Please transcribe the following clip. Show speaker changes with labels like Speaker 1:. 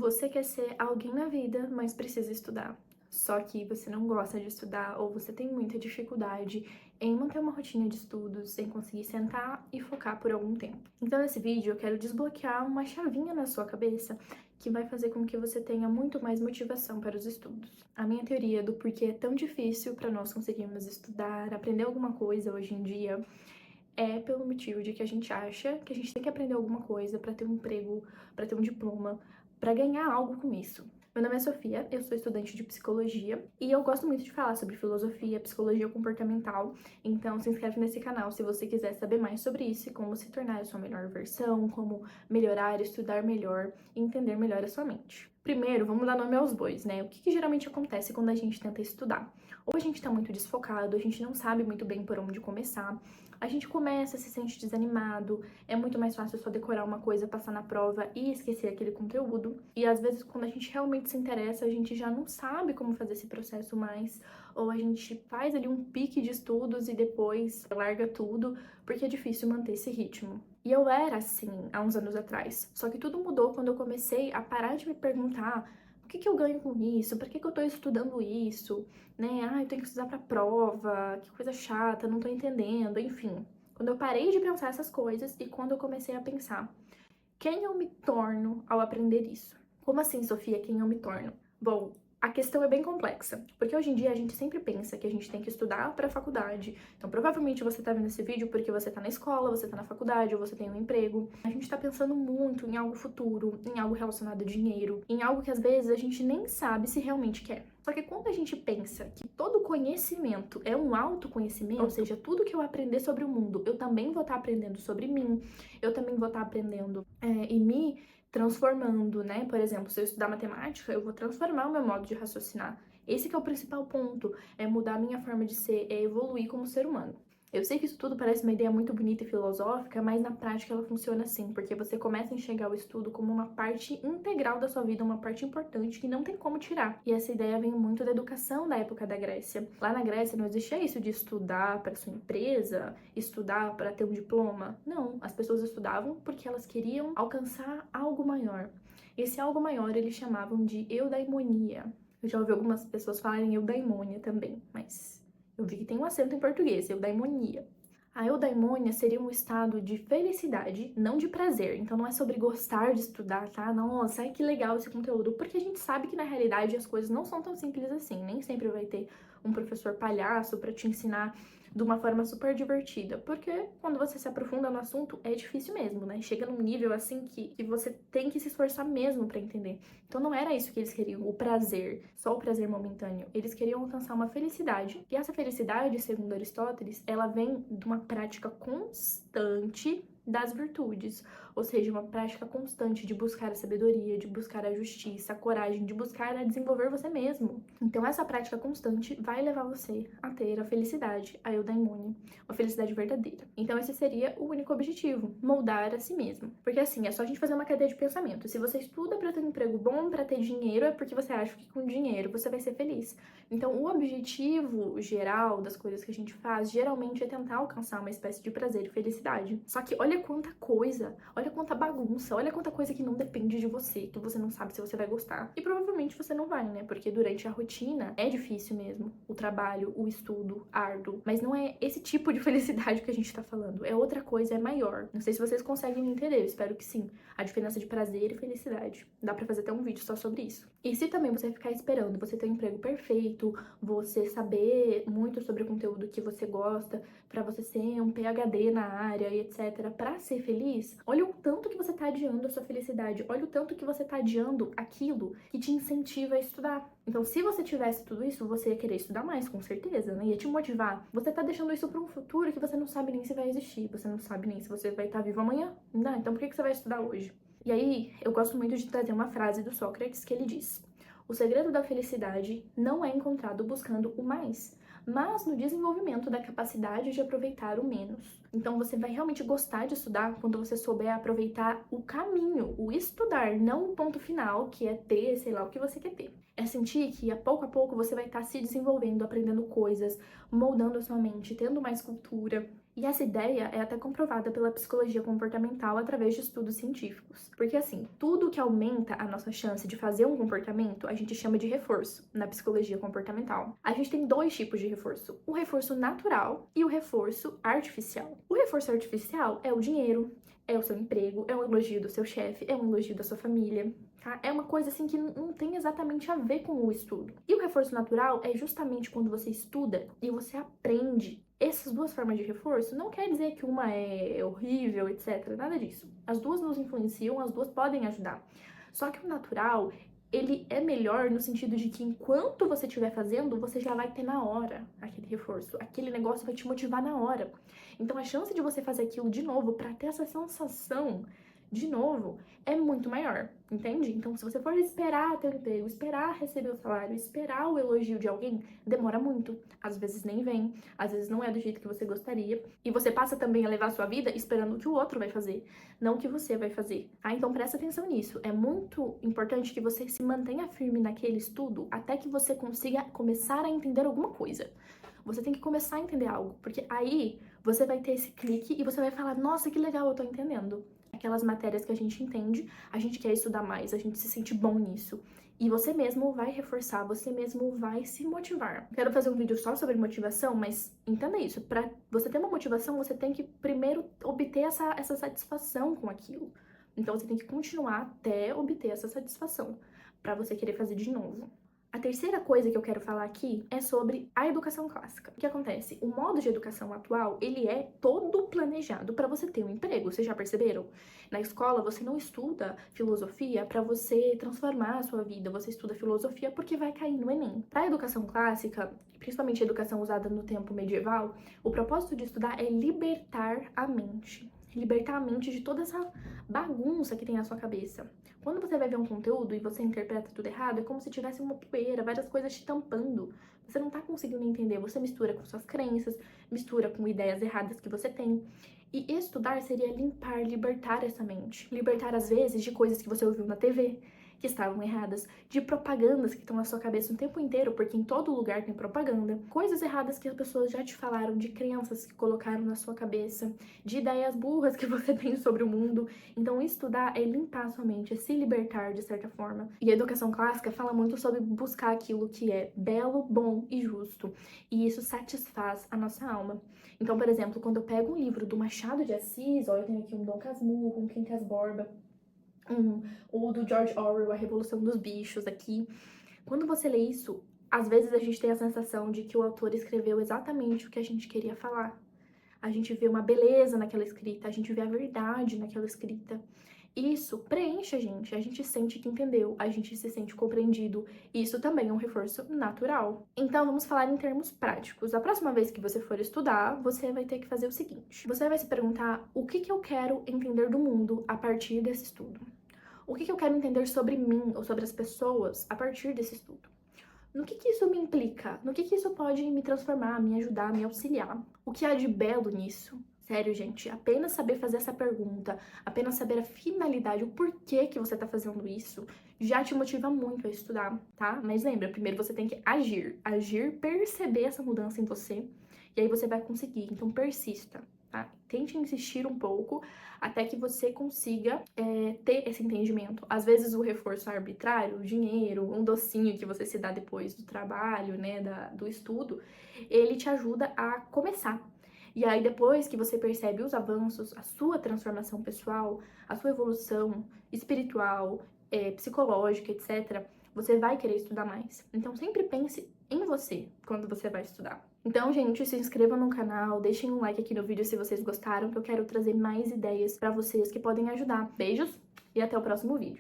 Speaker 1: Você quer ser alguém na vida, mas precisa estudar. Só que você não gosta de estudar ou você tem muita dificuldade em manter uma rotina de estudos, em conseguir sentar e focar por algum tempo. Então, nesse vídeo, eu quero desbloquear uma chavinha na sua cabeça que vai fazer com que você tenha muito mais motivação para os estudos. A minha teoria do porquê é tão difícil para nós conseguirmos estudar, aprender alguma coisa hoje em dia, é pelo motivo de que a gente acha que a gente tem que aprender alguma coisa para ter um emprego, para ter um diploma, para ganhar algo com isso. Meu nome é Sofia, eu sou estudante de psicologia e eu gosto muito de falar sobre filosofia, psicologia comportamental, então se inscreve nesse canal se você quiser saber mais sobre isso e como se tornar a sua melhor versão, como melhorar, estudar melhor e entender melhor a sua mente. Primeiro, vamos dar nome aos bois, né? O que geralmente acontece quando a gente tenta estudar? Ou a gente tá muito desfocado, a gente não sabe muito bem por onde começar, a gente começa, se sente desanimado, é muito mais fácil só decorar uma coisa, passar na prova e esquecer aquele conteúdo. E às vezes, quando a gente realmente se interessa, a gente já não sabe como fazer esse processo mais, ou a gente faz ali um pique de estudos e depois larga tudo, porque é difícil manter esse ritmo. E eu era assim há uns anos atrás, só que tudo mudou quando eu comecei a parar de me perguntar o que eu ganho com isso, por que eu tô estudando isso, né? Ah, eu tenho que estudar pra prova, que coisa chata, não tô entendendo, enfim. Quando eu parei de pensar essas coisas e quando eu comecei a pensar quem eu me torno ao aprender isso? Como assim, Sofia, quem eu me torno? Bom, a questão é bem complexa, porque hoje em dia a gente sempre pensa que a gente tem que estudar para a faculdade. Então, provavelmente você tá vendo esse vídeo porque você tá na escola, você tá na faculdade, ou você tem um emprego. A gente tá pensando muito em algo futuro, em algo relacionado a dinheiro, em algo que às vezes a gente nem sabe se realmente quer. Só que quando a gente pensa que todo conhecimento é um autoconhecimento, ou seja, tudo que eu aprender sobre o mundo, eu também vou estar aprendendo sobre mim, eu também vou estar aprendendo e me transformando, né? Por exemplo, se eu estudar matemática, eu vou transformar o meu modo de raciocinar. Esse que é o principal ponto, é mudar a minha forma de ser, é evoluir como ser humano. Eu sei que isso tudo parece uma ideia muito bonita e filosófica, mas na prática ela funciona assim, porque você começa a enxergar o estudo como uma parte integral da sua vida, uma parte importante que não tem como tirar. E essa ideia vem muito da educação da época da Grécia. Lá na Grécia não existia isso de estudar para sua empresa, estudar para ter um diploma. Não, as pessoas estudavam porque elas queriam alcançar algo maior. Esse algo maior eles chamavam de eudaimonia. Eu já ouvi algumas pessoas falarem eudaimonia também, mas eu vi que tem um acento em português, eudaimonia. A eudaimonia seria um estado de felicidade, não de prazer. Então não é sobre gostar de estudar, tá? Nossa, ai que legal esse conteúdo. Porque a gente sabe que na realidade as coisas não são tão simples assim. Nem sempre vai ter um professor palhaço para te ensinar de uma forma super divertida. Porque quando você se aprofunda no assunto, é difícil mesmo, né? Chega num nível assim que você tem que se esforçar mesmo para entender. Então não era isso que eles queriam, o prazer, só o prazer momentâneo. Eles queriam alcançar uma felicidade. E essa felicidade, segundo Aristóteles, ela vem de uma prática constante das virtudes, ou seja, uma prática constante de buscar a sabedoria, de buscar a justiça, a coragem, de buscar a desenvolver você mesmo. Então essa prática constante vai levar você a ter a felicidade, a eudaimonia, uma felicidade verdadeira. Então esse seria o único objetivo, moldar a si mesmo. Porque assim, é só a gente fazer uma cadeia de pensamento. Se você estuda para ter um emprego bom, para ter dinheiro, é porque você acha que com dinheiro você vai ser feliz. Então o objetivo geral das coisas que a gente faz, geralmente é tentar alcançar uma espécie de prazer e felicidade. Só que olha quanta coisa, olha quanta bagunça, olha quanta coisa que não depende de você, que você não sabe se você vai gostar. E provavelmente você não vai, né? Porque durante a rotina é difícil mesmo. O trabalho, o estudo, árduo. Mas não é esse tipo de felicidade que a gente tá falando. É outra coisa, é maior. Não sei se vocês conseguem me entender, eu espero que sim. A diferença de prazer e felicidade. Dá pra fazer até um vídeo só sobre isso. E se também você ficar esperando você ter um emprego perfeito, você saber muito sobre o conteúdo que você gosta, pra você ser um PhD na área e etc, pra ser feliz, olha o tanto que você tá adiando a sua felicidade, olha o tanto que você tá adiando aquilo que te incentiva a estudar. Então, se você tivesse tudo isso, você ia querer estudar mais, com certeza, né? Ia te motivar. Você tá deixando isso pra um futuro que você não sabe nem se vai existir, você não sabe nem se você vai estar vivo amanhã. Não, então por que você vai estudar hoje? E aí, eu gosto muito de trazer uma frase do Sócrates que ele diz: o segredo da felicidade não é encontrado buscando o mais, mas no desenvolvimento da capacidade de aproveitar o menos. Então você vai realmente gostar de estudar quando você souber aproveitar o caminho, o estudar, não o ponto final, que é ter, sei lá, o que você quer ter. É sentir que a pouco você vai estar se desenvolvendo, aprendendo coisas, moldando a sua mente, tendo mais cultura. E essa ideia é até comprovada pela psicologia comportamental através de estudos científicos. Porque assim, tudo que aumenta a nossa chance de fazer um comportamento, a gente chama de reforço na psicologia comportamental. A gente tem dois tipos de reforço: o reforço natural e o reforço artificial. O reforço artificial é o dinheiro, é o seu emprego, é um elogio do seu chefe, é um elogio da sua família, tá? É uma coisa assim que não tem exatamente a ver com o estudo. E o reforço natural é justamente quando você estuda e você aprende. Essas duas formas de reforço não quer dizer que uma é horrível, etc. Nada disso. As duas nos influenciam, as duas podem ajudar. Só que o natural, ele é melhor no sentido de que enquanto você estiver fazendo, você já vai ter na hora aquele reforço. Aquele negócio vai te motivar na hora. Então a chance de você fazer aquilo de novo para ter essa sensação de novo é muito maior, entende? Então, se você for esperar ter um emprego, esperar receber o salário, esperar o elogio de alguém, demora muito. Às vezes nem vem, às vezes não é do jeito que você gostaria. E você passa também a levar a sua vida esperando o que o outro vai fazer, não o que você vai fazer, tá? Então, presta atenção nisso. É muito importante que você se mantenha firme naquele estudo até que você consiga começar a entender alguma coisa. Você tem que começar a entender algo, porque aí você vai ter esse clique e você vai falar: nossa, que legal, eu tô entendendo. Aquelas matérias que a gente entende, a gente quer estudar mais, a gente se sente bom nisso. E você mesmo vai reforçar, você mesmo vai se motivar. Quero fazer um vídeo só sobre motivação, mas entenda isso. Para você ter uma motivação, você tem que primeiro obter essa satisfação com aquilo. Então você tem que continuar até obter essa satisfação, para você querer fazer de novo. A terceira coisa que eu quero falar aqui é sobre a educação clássica. O que acontece? O modo de educação atual, ele é todo planejado para você ter um emprego, vocês já perceberam? Na escola, você não estuda filosofia para você transformar a sua vida, você estuda filosofia porque vai cair no Enem. Para a educação clássica, principalmente a educação usada no tempo medieval, o propósito de estudar é libertar a mente. Libertar a mente de toda essa bagunça que tem na sua cabeça. Quando você vai ver um conteúdo e você interpreta tudo errado, é como se tivesse uma poeira, várias coisas te tampando. Você não tá conseguindo entender, você mistura com suas crenças, mistura com ideias erradas que você tem. E estudar seria limpar, libertar essa mente. Libertar, às vezes, de coisas que você ouviu na TV, que estavam erradas, de propagandas que estão na sua cabeça o tempo inteiro, porque em todo lugar tem propaganda, coisas erradas que as pessoas já te falaram, de crenças que colocaram na sua cabeça, de ideias burras que você tem sobre o mundo. Então, estudar é limpar a sua mente, é se libertar de certa forma. E a educação clássica fala muito sobre buscar aquilo que é belo, bom e justo, e isso satisfaz a nossa alma. Então, por exemplo, quando eu pego um livro do Machado de Assis, ó, eu tenho aqui um Dom Casmurro, um Quincas Borba, ou do George Orwell, A Revolução dos Bichos aqui. Quando você lê isso, às vezes a gente tem a sensação de que o autor escreveu exatamente o que a gente queria falar. A gente vê uma beleza naquela escrita, a gente vê a verdade naquela escrita. Isso preenche a gente sente que entendeu, a gente se sente compreendido. Isso também é um reforço natural. Então, vamos falar em termos práticos. A próxima vez que você for estudar, você vai ter que fazer o seguinte. Você vai se perguntar: o que eu quero entender do mundo a partir desse estudo? O que eu quero entender sobre mim ou sobre as pessoas a partir desse estudo? No que isso me implica? No que isso pode me transformar, me ajudar, me auxiliar? O que há de belo nisso? Sério, gente, apenas saber fazer essa pergunta, apenas saber a finalidade, o porquê que você tá fazendo isso, já te motiva muito a estudar, tá? Mas lembra, primeiro você tem que agir, perceber essa mudança em você, e aí você vai conseguir. Então persista, tá? Tente insistir um pouco até que você consiga ter esse entendimento. Às vezes o reforço arbitrário, o dinheiro, um docinho que você se dá depois do trabalho, né, do estudo, ele te ajuda a começar. E aí, depois que você percebe os avanços, a sua transformação pessoal, a sua evolução espiritual, psicológica, etc., você vai querer estudar mais. Então, sempre pense em você quando você vai estudar. Então, gente, se inscrevam no canal, deixem um like aqui no vídeo se vocês gostaram, que eu quero trazer mais ideias pra vocês que podem ajudar. Beijos e até o próximo vídeo.